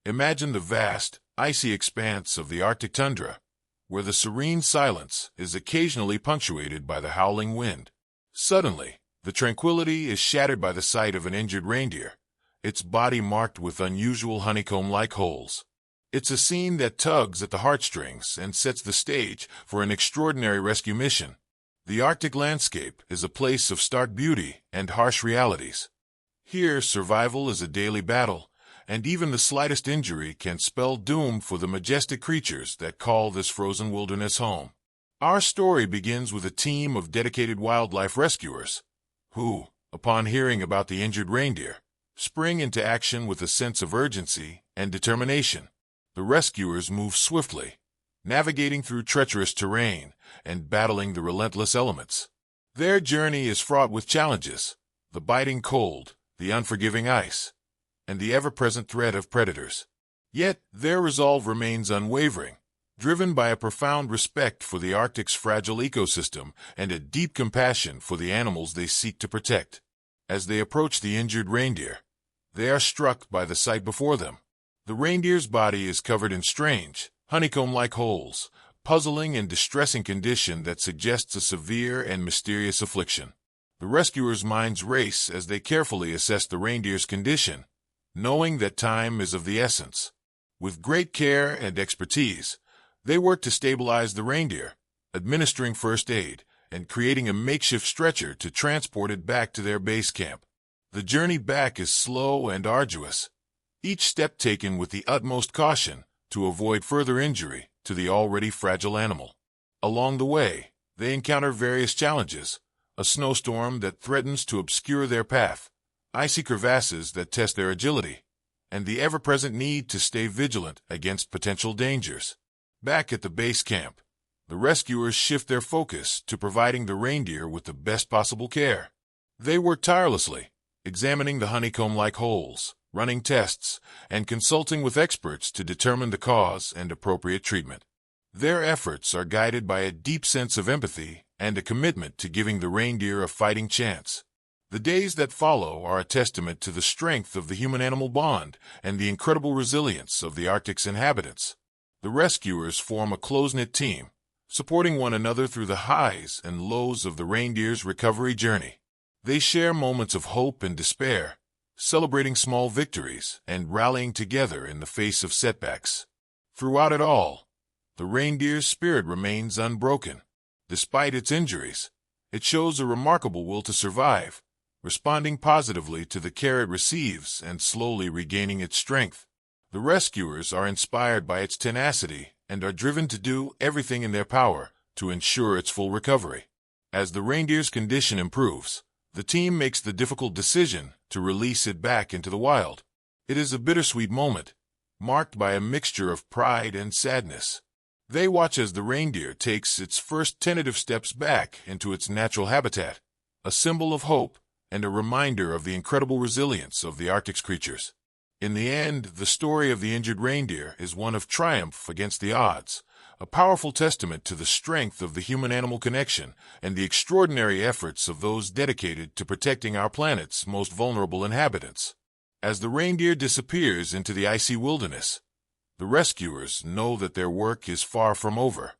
Imagine the vast, icy expanse of the Arctic tundra, where the serene silence is occasionally punctuated by the howling wind. Suddenly, the tranquility is shattered by the sight of an injured reindeer, its body marked with unusual honeycomb-like holes. It's a scene that tugs at the heartstrings and sets the stage for an extraordinary rescue mission. The Arctic landscape is a place of stark beauty and harsh realities. Here, survival is a daily battle, and even the slightest injury can spell doom for the majestic creatures that call this frozen wilderness home. Our story begins with a team of dedicated wildlife rescuers, who, upon hearing about the injured reindeer, spring into action with a sense of urgency and determination. The rescuers move swiftly, navigating through treacherous terrain and battling the relentless elements. Their journey is fraught with challenges: the biting cold, the unforgiving ice, and the ever-present threat of predators. Yet, their resolve remains unwavering, driven by a profound respect for the Arctic's fragile ecosystem and a deep compassion for the animals they seek to protect. As they approach the injured reindeer, they are struck by the sight before them. The reindeer's body is covered in strange, honeycomb-like holes, puzzling and distressing condition that suggests a severe and mysterious affliction. The rescuers' minds race as they carefully assess the reindeer's condition, knowing that time is of the essence. With great care and expertise, they work to stabilize the reindeer, administering first aid and creating a makeshift stretcher to transport it back to their base camp. The journey back is slow and arduous, each step taken with the utmost caution to avoid further injury to the already fragile animal. Along the way, they encounter various challenges: a snowstorm that threatens to obscure their path, icy crevasses that test their agility, and the ever-present need to stay vigilant against potential dangers. Back at the base camp, the rescuers shift their focus to providing the reindeer with the best possible care. They work tirelessly, examining the honeycomb-like holes, running tests, and consulting with experts to determine the cause and appropriate treatment. Their efforts are guided by a deep sense of empathy and a commitment to giving the reindeer a fighting chance. The days that follow are a testament to the strength of the human-animal bond and the incredible resilience of the Arctic's inhabitants. The rescuers form a close-knit team, supporting one another through the highs and lows of the reindeer's recovery journey. They share moments of hope and despair, celebrating small victories and rallying together in the face of setbacks. Throughout it all, the reindeer's spirit remains unbroken. Despite its injuries, it shows a remarkable will to survive, responding positively to the care it receives and slowly regaining its strength. The rescuers are inspired by its tenacity and are driven to do everything in their power to ensure its full recovery. As the reindeer's condition improves, the team makes the difficult decision to release it back into the wild. It is a bittersweet moment, marked by a mixture of pride and sadness. They watch as the reindeer takes its first tentative steps back into its natural habitat, a symbol of hope and a reminder of the incredible resilience of the Arctic's creatures. In the end, the story of the injured reindeer is one of triumph against the odds, a powerful testament to the strength of the human-animal connection and the extraordinary efforts of those dedicated to protecting our planet's most vulnerable inhabitants. As the reindeer disappears into the icy wilderness, the rescuers know that their work is far from over.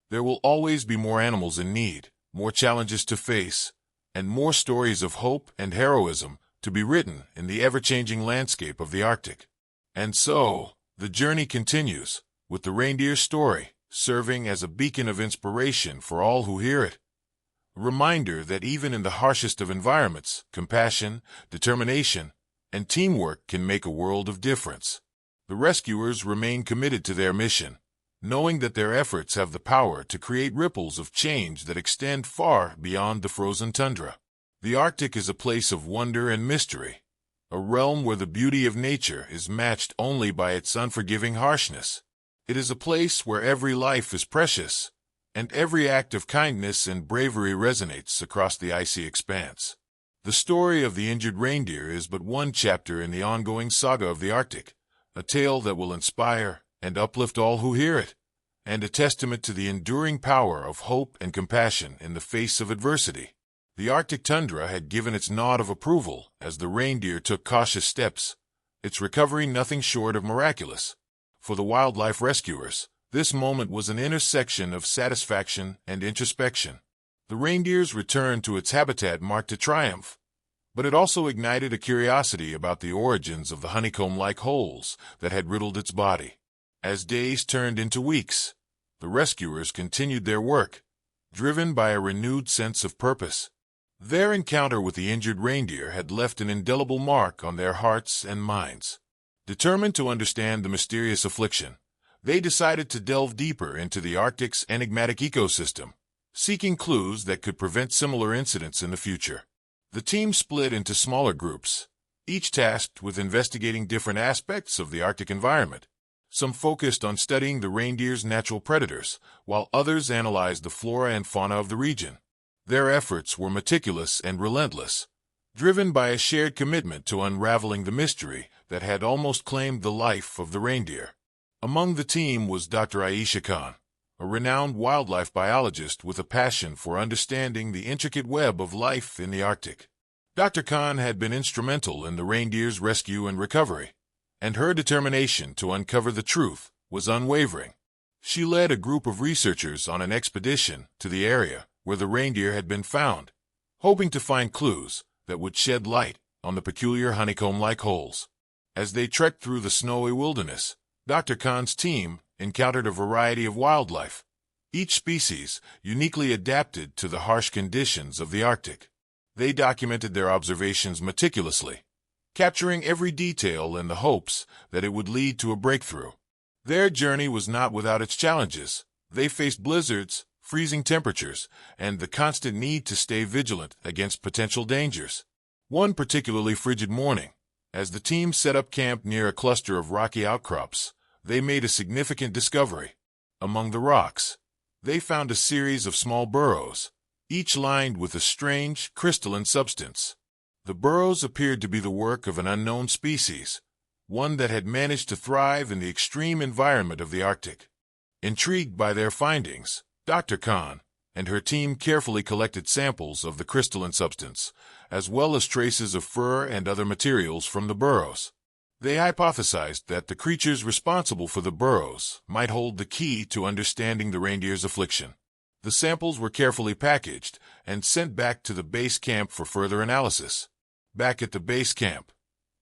There will always be more animals in need, more challenges to face, and more stories of hope and heroism to be written in the ever-changing landscape of the Arctic. And so, the journey continues, with the reindeer's story serving as a beacon of inspiration for all who hear it. A reminder that even in the harshest of environments, compassion, determination, and teamwork can make a world of difference. The rescuers remain committed to their mission, knowing that their efforts have the power to create ripples of change that extend far beyond the frozen tundra. The Arctic is a place of wonder and mystery, a realm where the beauty of nature is matched only by its unforgiving harshness. It is a place where every life is precious, and every act of kindness and bravery resonates across the icy expanse. The story of the injured reindeer is but one chapter in the ongoing saga of the Arctic, a tale that will inspire and uplift all who hear it, and a testament to the enduring power of hope and compassion in the face of adversity. The Arctic tundra had given its nod of approval as the reindeer took cautious steps, its recovery nothing short of miraculous. For the wildlife rescuers, this moment was an intersection of satisfaction and introspection. The reindeer's return to its habitat marked a triumph, but it also ignited a curiosity about the origins of the honeycomb-like holes that had riddled its body. As days turned into weeks, the rescuers continued their work, driven by a renewed sense of purpose. Their encounter with the injured reindeer had left an indelible mark on their hearts and minds. Determined to understand the mysterious affliction, they decided to delve deeper into the Arctic's enigmatic ecosystem, seeking clues that could prevent similar incidents in the future. The team split into smaller groups, each tasked with investigating different aspects of the Arctic environment. Some focused on studying the reindeer's natural predators, while others analyzed the flora and fauna of the region. Their efforts were meticulous and relentless, driven by a shared commitment to unraveling the mystery that had almost claimed the life of the reindeer. Among the team was Dr. Aisha Khan, a renowned wildlife biologist with a passion for understanding the intricate web of life in the Arctic. Dr. Khan had been instrumental in the reindeer's rescue and recovery, and her determination to uncover the truth was unwavering. She led a group of researchers on an expedition to the area where the reindeer had been found, hoping to find clues that would shed light on the peculiar honeycomb-like holes. As they trekked through the snowy wilderness, Dr. Khan's team encountered a variety of wildlife, each species uniquely adapted to the harsh conditions of the Arctic. They documented their observations meticulously, capturing every detail in the hopes that it would lead to a breakthrough. Their journey was not without its challenges. They faced blizzards, freezing temperatures, and the constant need to stay vigilant against potential dangers. One particularly frigid morning, as the team set up camp near a cluster of rocky outcrops, they made a significant discovery. Among the rocks, they found a series of small burrows, each lined with a strange, crystalline substance. The burrows appeared to be the work of an unknown species, one that had managed to thrive in the extreme environment of the Arctic. Intrigued by their findings, Dr. Khan and her team carefully collected samples of the crystalline substance, as well as traces of fur and other materials from the burrows. They hypothesized that the creatures responsible for the burrows might hold the key to understanding the reindeer's affliction. The samples were carefully packaged and sent back to the base camp for further analysis. Back at the base camp,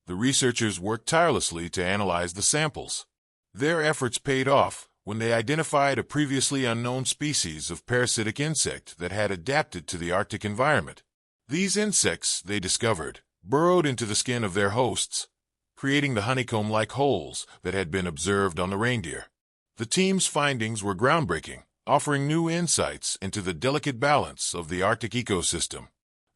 the researchers worked tirelessly to analyze the samples. Their efforts paid off when they identified a previously unknown species of parasitic insect that had adapted to the Arctic environment. These insects, they discovered, burrowed into the skin of their hosts, creating the honeycomb-like holes that had been observed on the reindeer. The team's findings were groundbreaking, offering new insights into the delicate balance of the Arctic ecosystem.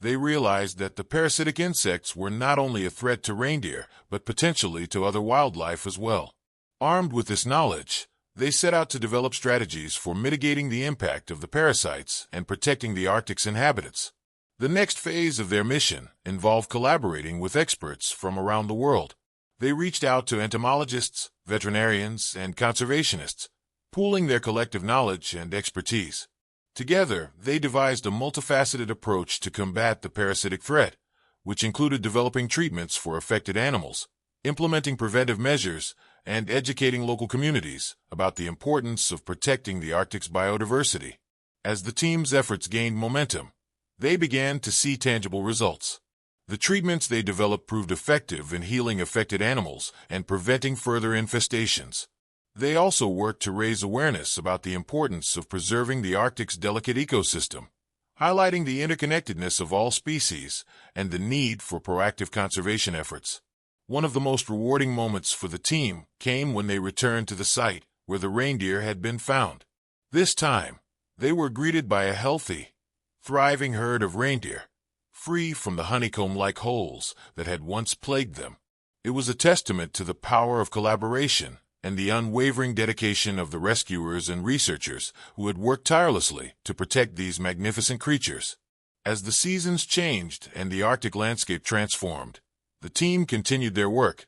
They realized that the parasitic insects were not only a threat to reindeer, but potentially to other wildlife as well. Armed with this knowledge, they set out to develop strategies for mitigating the impact of the parasites and protecting the Arctic's inhabitants. The next phase of their mission involved collaborating with experts from around the world. They reached out to entomologists, veterinarians, and conservationists, pooling their collective knowledge and expertise. Together, they devised a multifaceted approach to combat the parasitic threat, which included developing treatments for affected animals, implementing preventive measures, and educating local communities about the importance of protecting the Arctic's biodiversity. As the team's efforts gained momentum, they began to see tangible results. The treatments they developed proved effective in healing affected animals and preventing further infestations. They also worked to raise awareness about the importance of preserving the Arctic's delicate ecosystem, highlighting the interconnectedness of all species and the need for proactive conservation efforts. One of the most rewarding moments for the team came when they returned to the site where the reindeer had been found. This time, they were greeted by a healthy, thriving herd of reindeer, free from the honeycomb-like holes that had once plagued them. It was a testament to the power of collaboration and the unwavering dedication of the rescuers and researchers who had worked tirelessly to protect these magnificent creatures. As the seasons changed and the Arctic landscape transformed, the team continued their work,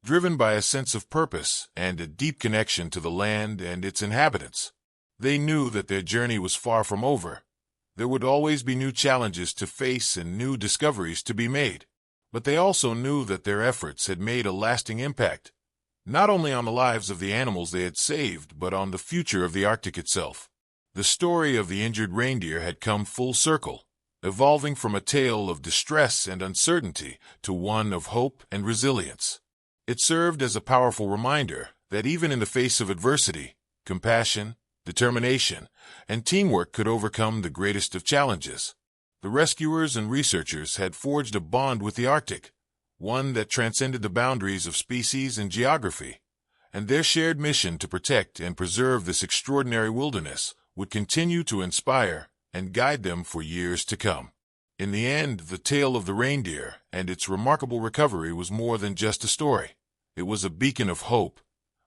driven by a sense of purpose and a deep connection to the land and its inhabitants. They knew that their journey was far from over. There would always be new challenges to face and new discoveries to be made. But they also knew that their efforts had made a lasting impact, not only on the lives of the animals they had saved, but on the future of the Arctic itself. The story of the injured reindeer had come full circle, evolving from a tale of distress and uncertainty to one of hope and resilience. It served as a powerful reminder that even in the face of adversity, compassion, determination, and teamwork could overcome the greatest of challenges. The rescuers and researchers had forged a bond with the Arctic, one that transcended the boundaries of species and geography, and their shared mission to protect and preserve this extraordinary wilderness would continue to inspire and guide them for years to come. In the end, the tale of the reindeer and its remarkable recovery was more than just a story. It was a beacon of hope,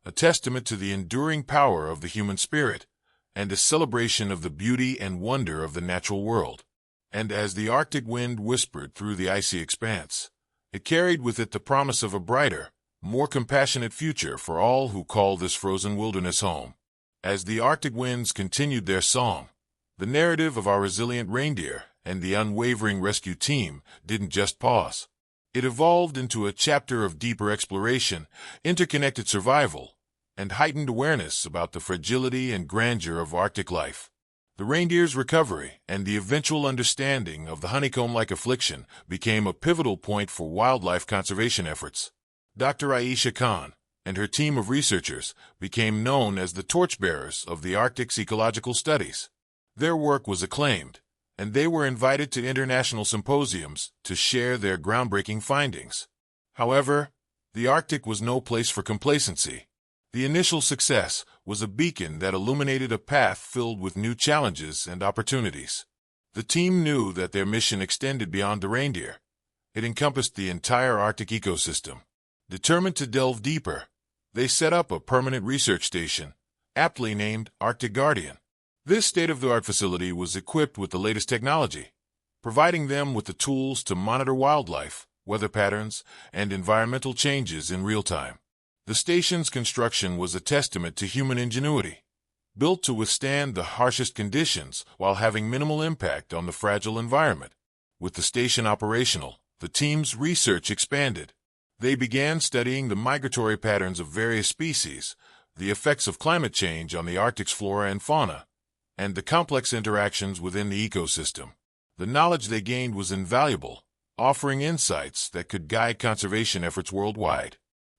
a testament to the enduring power of the human spirit, and a celebration of the beauty and wonder of the natural world. And as the Arctic wind whispered through the icy expanse, it carried with it the promise of a brighter, more compassionate future for all who call this frozen wilderness home. As the Arctic winds continued their song, the narrative of our resilient reindeer and the unwavering rescue team didn't just pause. It evolved into a chapter of deeper exploration, interconnected survival, and heightened awareness about the fragility and grandeur of Arctic life. The reindeer's recovery and the eventual understanding of the honeycomb-like affliction became a pivotal point for wildlife conservation efforts. Dr. Aisha Khan and her team of researchers became known as the torchbearers of the Arctic's ecological studies. Their work was acclaimed, and they were invited to international symposiums to share their groundbreaking findings. However, the Arctic was no place for complacency. The initial success was a beacon that illuminated a path filled with new challenges and opportunities. The team knew that their mission extended beyond the reindeer. It encompassed the entire Arctic ecosystem. Determined to delve deeper, they set up a permanent research station, aptly named Arctic Guardian. This state-of-the-art facility was equipped with the latest technology, providing them with the tools to monitor wildlife, weather patterns, and environmental changes in real time. The station's construction was a testament to human ingenuity, built to withstand the harshest conditions while having minimal impact on the fragile environment. With the station operational, the team's research expanded. They began studying the migratory patterns of various species, the effects of climate change on the Arctic's flora and fauna, and the complex interactions within the ecosystem. The knowledge they gained was invaluable, offering insights that could guide conservation efforts worldwide.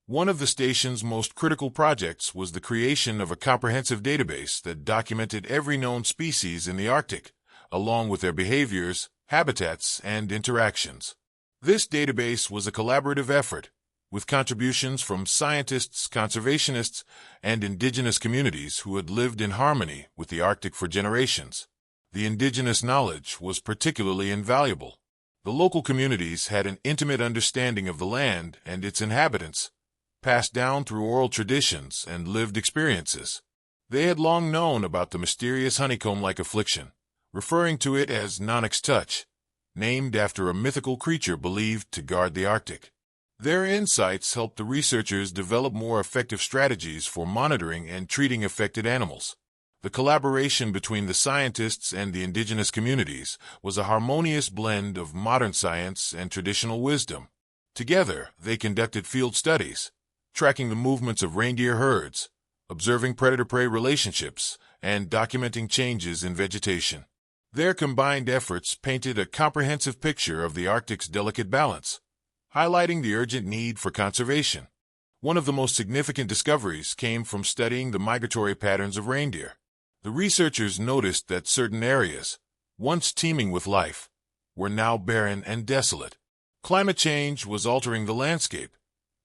One of the station's most critical projects was the creation of a comprehensive database that documented every known species in the Arctic, along with their behaviors, habitats, and interactions. This database was a collaborative effort, with contributions from scientists, conservationists, and indigenous communities who had lived in harmony with the Arctic for generations. The indigenous knowledge was particularly invaluable. The local communities had an intimate understanding of the land and its inhabitants, passed down through oral traditions and lived experiences. They had long known about the mysterious honeycomb-like affliction, referring to it as Nanuk's touch, named after a mythical creature believed to guard the Arctic. Their insights helped the researchers develop more effective strategies for monitoring and treating affected animals. The collaboration between the scientists and the indigenous communities was a harmonious blend of modern science and traditional wisdom. Together, they conducted field studies, tracking the movements of reindeer herds, observing predator-prey relationships, and documenting changes in vegetation. Their combined efforts painted a comprehensive picture of the Arctic's delicate balance, highlighting the urgent need for conservation. One of the most significant discoveries came from studying the migratory patterns of reindeer. The researchers noticed that certain areas, once teeming with life, were now barren and desolate. Climate change was altering the landscape,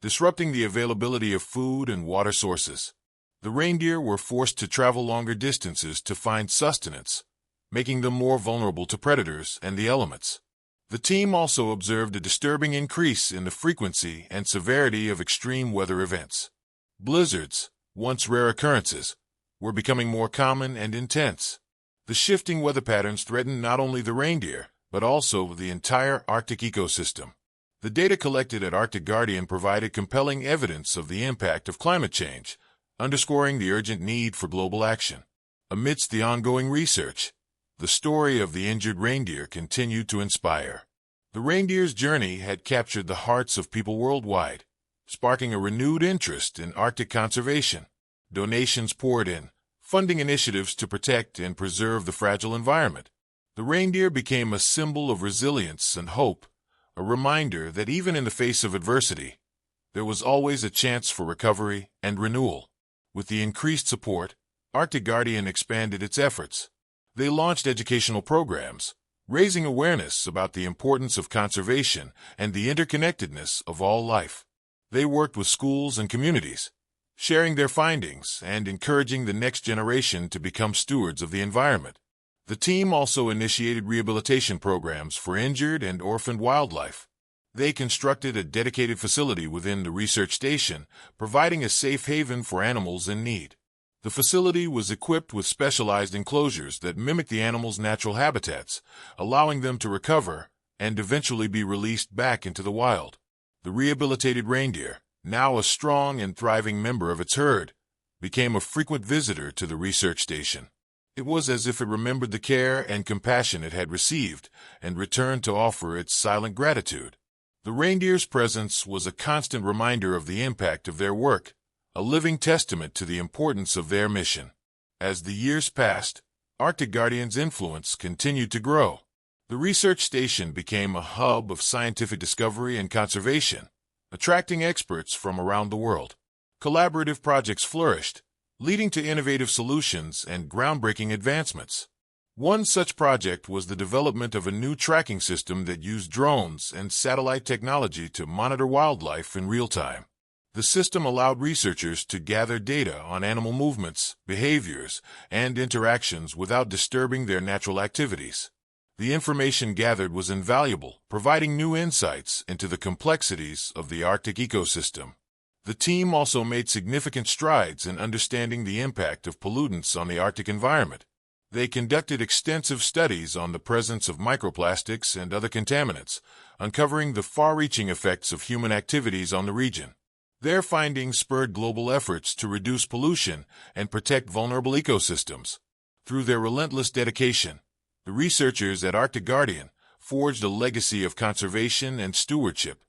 disrupting the availability of food and water sources. The reindeer were forced to travel longer distances to find sustenance, making them more vulnerable to predators and the elements. The team also observed a disturbing increase in the frequency and severity of extreme weather events. Blizzards, once rare occurrences, were becoming more common and intense. The shifting weather patterns threatened not only the reindeer, but also the entire Arctic ecosystem. The data collected at Arctic Guardian provided compelling evidence of the impact of climate change, underscoring the urgent need for global action. Amidst the ongoing research, the story of the injured reindeer continued to inspire. The reindeer's journey had captured the hearts of people worldwide, sparking a renewed interest in Arctic conservation. Donations poured in, funding initiatives to protect and preserve the fragile environment. The reindeer became a symbol of resilience and hope, a reminder that even in the face of adversity, there was always a chance for recovery and renewal. With the increased support, Arctic Guardian expanded its efforts. They launched educational programs, raising awareness about the importance of conservation and the interconnectedness of all life. They worked with schools and communities, sharing their findings and encouraging the next generation to become stewards of the environment. The team also initiated rehabilitation programs for injured and orphaned wildlife. They constructed a dedicated facility within the research station, providing a safe haven for animals in need. The facility was equipped with specialized enclosures that mimic the animals' natural habitats, allowing them to recover and eventually be released back into the wild. The rehabilitated reindeer, now a strong and thriving member of its herd, became a frequent visitor to the research station. It was as if it remembered the care and compassion it had received and returned to offer its silent gratitude. The reindeer's presence was a constant reminder of the impact of their work, a living testament to the importance of their mission. As the years passed, Arctic Guardian's influence continued to grow. The research station became a hub of scientific discovery and conservation, attracting experts from around the world. Collaborative projects flourished, leading to innovative solutions and groundbreaking advancements. One such project was the development of a new tracking system that used drones and satellite technology to monitor wildlife in real time. The system allowed researchers to gather data on animal movements, behaviors, and interactions without disturbing their natural activities. The information gathered was invaluable, providing new insights into the complexities of the Arctic ecosystem. The team also made significant strides in understanding the impact of pollutants on the Arctic environment. They conducted extensive studies on the presence of microplastics and other contaminants, uncovering the far-reaching effects of human activities on the region. Their findings spurred global efforts to reduce pollution and protect vulnerable ecosystems. Through their relentless dedication, the researchers at Arctic Guardian forged a legacy of conservation and stewardship.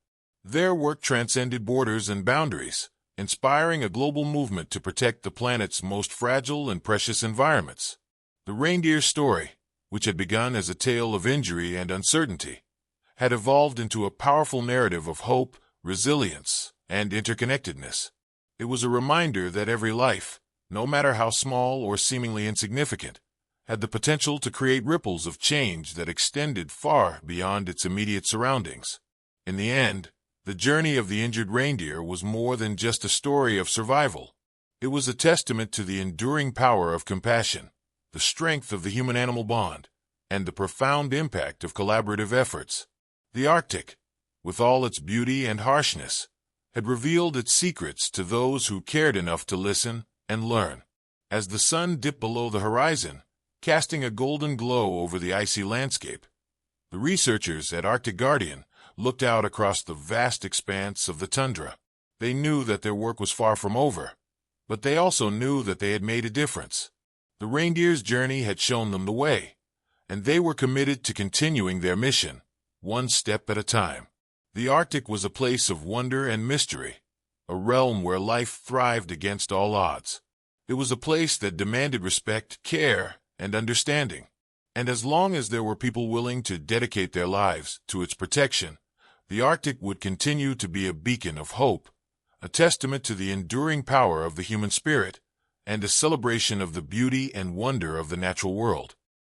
Their work transcended borders and boundaries, inspiring a global movement to protect the planet's most fragile and precious environments. The reindeer story, which had begun as a tale of injury and uncertainty, had evolved into a powerful narrative of hope, resilience, and interconnectedness. It was a reminder that every life, no matter how small or seemingly insignificant, had the potential to create ripples of change that extended far beyond its immediate surroundings. In the end, the journey of the injured reindeer was more than just a story of survival. It was a testament to the enduring power of compassion, the strength of the human-animal bond, and the profound impact of collaborative efforts. The Arctic, with all its beauty and harshness, had revealed its secrets to those who cared enough to listen and learn. As the sun dipped below the horizon, casting a golden glow over the icy landscape, the researchers at Arctic Guardian looked out across the vast expanse of the tundra. They knew that their work was far from over, but they also knew that they had made a difference. The reindeer's journey had shown them the way, and they were committed to continuing their mission, one step at a time. The Arctic was a place of wonder and mystery, a realm where life thrived against all odds. It was a place that demanded respect, care, and understanding. And as long as there were people willing to dedicate their lives to its protection, the Arctic would continue to be a beacon of hope, a testament to the enduring power of the human spirit, and a celebration of the beauty and wonder of the natural world.